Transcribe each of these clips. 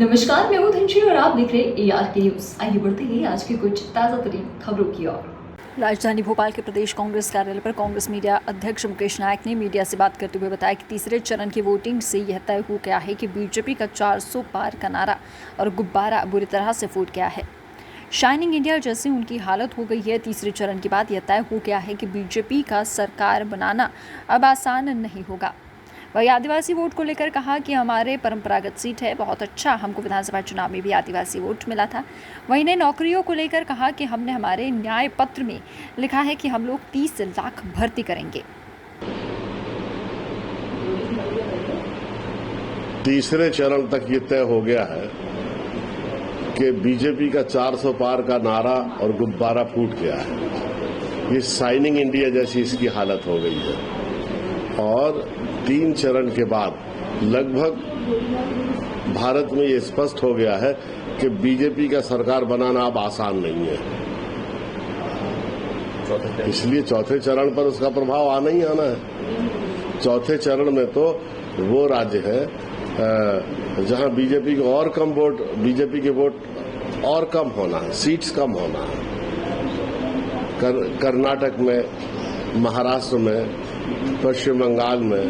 नमस्कार, मैं हूं धनश्री और आप देख रहे हैं ARK न्यूज। आइए बढ़ते हैं आज की कुछ ताजा तरीन खबरों की ओर। राजधानी भोपाल के प्रदेश कांग्रेस कार्यालय पर कांग्रेस मीडिया अध्यक्ष मुकेश नायक ने मीडिया से बात करते हुए बताया कि तीसरे चरण की वोटिंग से यह तय हो गया है कि बीजेपी का 400 पार का नारा और गुब्बारा बुरी तरह से फूट गया है। शाइनिंग इंडिया जैसी उनकी हालत हो गई है। तीसरे चरण के बाद यह तय हो गया है कि बीजेपी का सरकार बनाना अब आसान नहीं होगा। वही आदिवासी वोट को लेकर कहा कि हमारे परंपरागत सीट है, बहुत अच्छा, हमको विधानसभा चुनाव में भी आदिवासी वोट मिला था। वहीं ने नौकरियों को लेकर कहा कि हमने हमारे न्याय पत्र में लिखा है कि हम लोग 30 लाख भर्ती करेंगे। तीसरे चरण तक ये तय हो गया है कि बीजेपी का 400 पार का नारा और गुब्बारा फूट गया है। ये शाइनिंग इंडिया जैसी इसकी हालत हो गई है और 3 चरण के बाद लगभग भारत में ये स्पष्ट हो गया है कि बीजेपी का सरकार बनाना अब आसान नहीं है। इसलिए चौथे चरण पर उसका प्रभाव आना ही आना है। चौथे चरण में तो वो राज्य है जहां बीजेपी को और कम वोट, बीजेपी के वोट और कम होना है, सीट्स कम होना है। कर्नाटक में, महाराष्ट्र में, पश्चिम बंगाल में,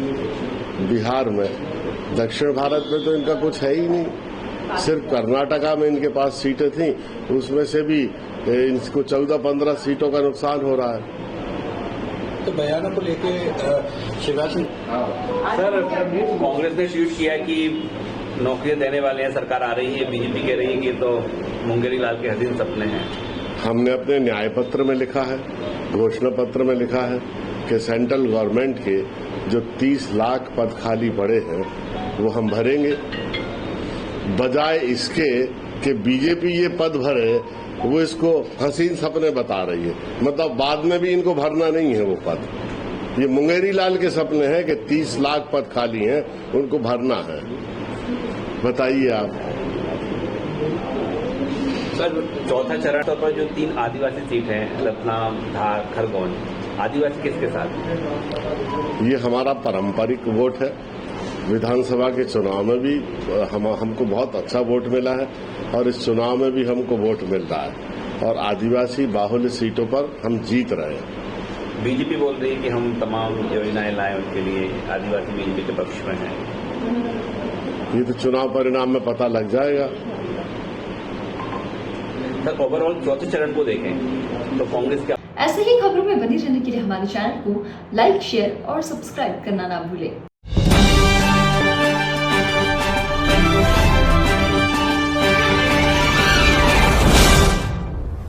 बिहार में, दक्षिण भारत में तो इनका कुछ है ही नहीं। सिर्फ कर्नाटका में इनके पास सीटें थी, उसमें से भी इनको 14-15 सीटों का नुकसान हो रहा है। तो बयानों को लेके शिवराज सिंह सर, कांग्रेस ने ट्वीट किया कि नौकरियां देने वाले हैं, सरकार आ रही है, बीजेपी कह रही है कि तो मुंगेरी लाल के हसीन सपने हैं। हमने अपने न्याय पत्र में लिखा है, घोषणा पत्र में लिखा है कि सेंट्रल गवर्नमेंट के जो 30 लाख पद खाली पड़े हैं वो हम भरेंगे। बजाय इसके कि बीजेपी ये पद भरे, वो इसको हसीन सपने बता रही है। मतलब बाद में भी इनको भरना नहीं है वो पद। ये मुंगेरी लाल के सपने हैं कि 30 लाख पद खाली हैं, उनको भरना है। बताइए आप। सर, चौथा चरण पर जो 3 आदिवासी सीट हैं, रतलाम, धार, खरगोन, आदिवासी किसके साथ? ये हमारा पारंपरिक वोट है। विधानसभा के चुनाव में भी हमको बहुत अच्छा वोट मिला है और इस चुनाव में भी हमको वोट मिल रहा है और आदिवासी बाहुल्य सीटों पर हम जीत रहे हैं। बीजेपी बोल रही है कि हम तमाम योजनाएं लाए उनके लिए, आदिवासी बीजेपी के पक्ष में है। ये तो चुनाव परिणाम में पता लग जाएगा। सर, ओवरऑल चौथे चरण को देखें तो कांग्रेस क्या? ऐसे ही खबरों में बने रहने के लिए हमारे चैनल को लाइक, शेयर और सब्सक्राइब करना ना भूलें।